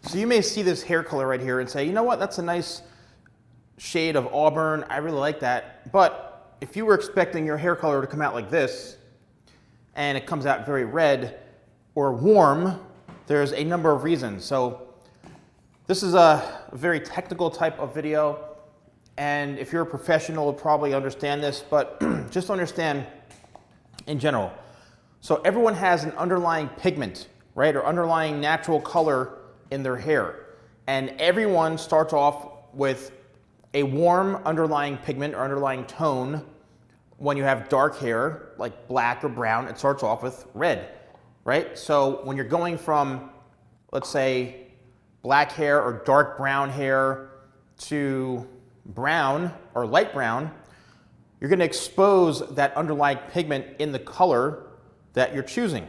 So you may see this hair color right here and say, you know what, that's a nice shade of auburn. I really like that. But if you were expecting your hair color to come out like this, and it comes out very red or warm, there's a number of reasons. So this is a very technical type of video, and if you're a professional, you'll probably understand this, but just understand in general. So everyone has an underlying pigment, right, or underlying natural color in their hair. And everyone starts off with a warm underlying pigment or underlying tone. When you have dark hair, like black or brown, it starts off with red, right? So when you're going from, let's say, black hair or dark brown hair to brown or light brown, you're going to expose that underlying pigment in the color that you're choosing.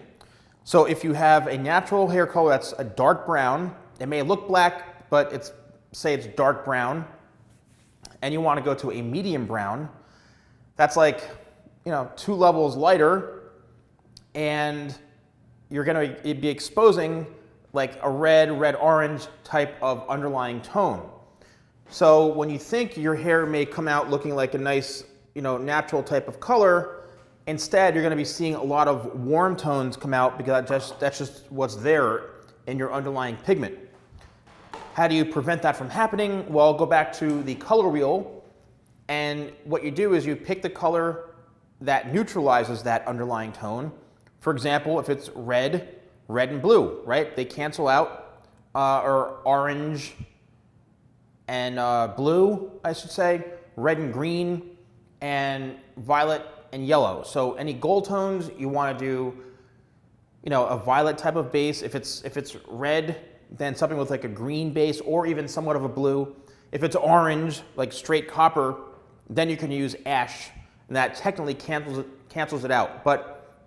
So if you have a natural hair color that's a dark brown, it may look black, but say it's dark brown, and you want to go to a medium brown, that's like, 2 levels lighter, and you're going to be exposing like a red-orange type of underlying tone. So when you think your hair may come out looking like a nice, natural type of color, instead you're going to be seeing a lot of warm tones come out because that's just what's there in your underlying pigment. How do you prevent that from happening? Well, go back to the color wheel, and what you do is you pick the color that neutralizes that underlying tone. For example, if it's red and blue, right? They cancel out, or orange and blue, I should say, red and green, and violet and yellow. So any gold tones, you want to do, a violet type of base. If it's red, then something with like a green base or even somewhat of a blue. If it's orange, like straight copper, then you can use ash, and that technically cancels it out. But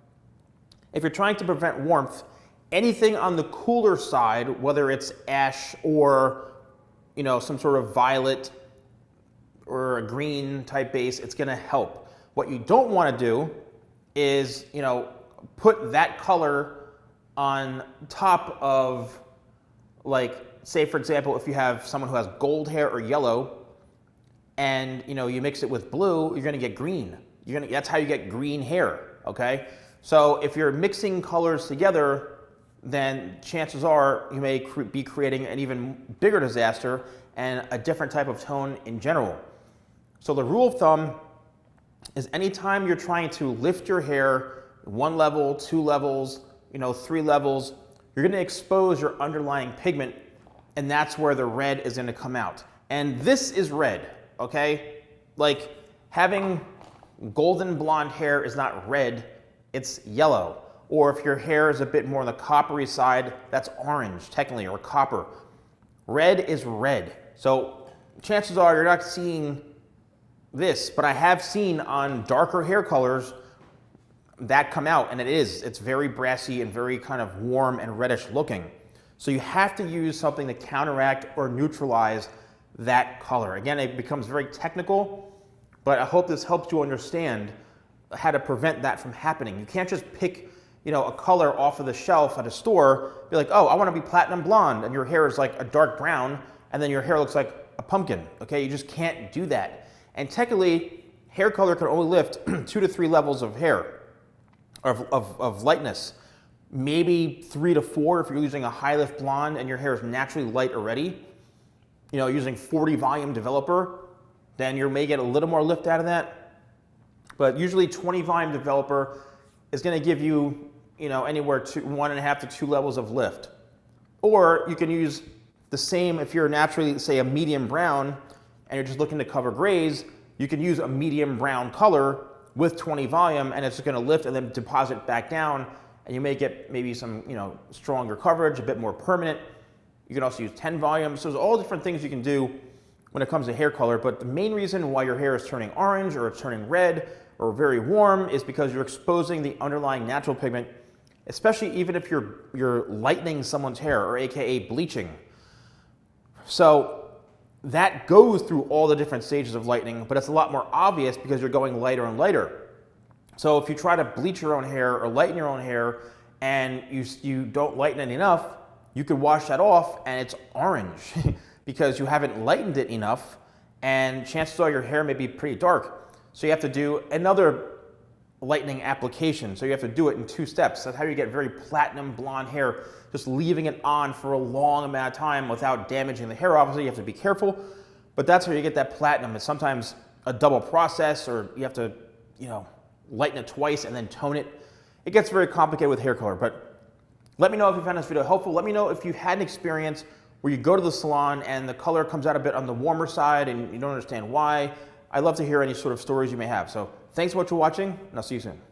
if you're trying to prevent warmth, anything on the cooler side, whether it's ash or some sort of violet or a green type base, it's going to help. What you don't want to do is put that color on top of, like, say for example, if you have someone who has gold hair or yellow, and you mix it with blue, you're going to get green. That's how you get green hair. Okay, so if you're mixing colors together, then chances are you may be creating an even bigger disaster and a different type of tone in general. So the rule of thumb is anytime you're trying to lift your hair 1 level, 2 levels, 3 levels, you're going to expose your underlying pigment, and that's where the red is going to come out. And this is red, okay? Like, having golden blonde hair is not red, it's yellow. Or if your hair is a bit more on the coppery side, that's orange, technically, or copper. Red is red. So chances are you're not seeing this, but I have seen on darker hair colors that come out, and it's very brassy and very kind of warm and reddish looking. So you have to use something to counteract or neutralize that color. Again, it becomes very technical, but I hope this helps you understand how to prevent that from happening. You can't just pick a color off of the shelf at a store, be like, oh, I want to be platinum blonde, and your hair is like a dark brown, and then your hair looks like a pumpkin. Okay, you just can't do that. And technically, hair color can only lift 2 to 3 levels of hair, of lightness. Maybe 3 to 4 if you're using a high lift blonde and your hair is naturally light already. Using 40 volume developer, then you may get a little more lift out of that. But usually 20 volume developer is going to give you, anywhere to 1.5 to 2 levels of lift. Or you can use the same if you're naturally, say, a medium brown and you're just looking to cover grays, you can use a medium brown color with 20 volume, and it's just going to lift and then deposit back down, and you may get maybe some stronger coverage, a bit more permanent. You can also use 10 volume. So there's all different things you can do when it comes to hair color, but the main reason why your hair is turning orange or it's turning red or very warm is because you're exposing the underlying natural pigment, especially even if you're lightening someone's hair, or AKA bleaching. So that goes through all the different stages of lightening, but it's a lot more obvious because you're going lighter and lighter. So if you try to bleach your own hair or lighten your own hair and you don't lighten it enough, you could wash that off and it's orange because you haven't lightened it enough, and chances are your hair may be pretty dark. So you have to do another lightening application. So you have to do it in 2 steps. That's how you get very platinum blonde hair, just leaving it on for a long amount of time without damaging the hair. Obviously, you have to be careful, but that's how you get that platinum. It's sometimes a double process, or you have to, lighten it twice and then tone it. It gets very complicated with hair color, but let me know if you found this video helpful. Let me know if you've had an experience where you go to the salon and the color comes out a bit on the warmer side and you don't understand why. I'd love to hear any sort of stories you may have. So thanks so much for watching, and I'll see you soon.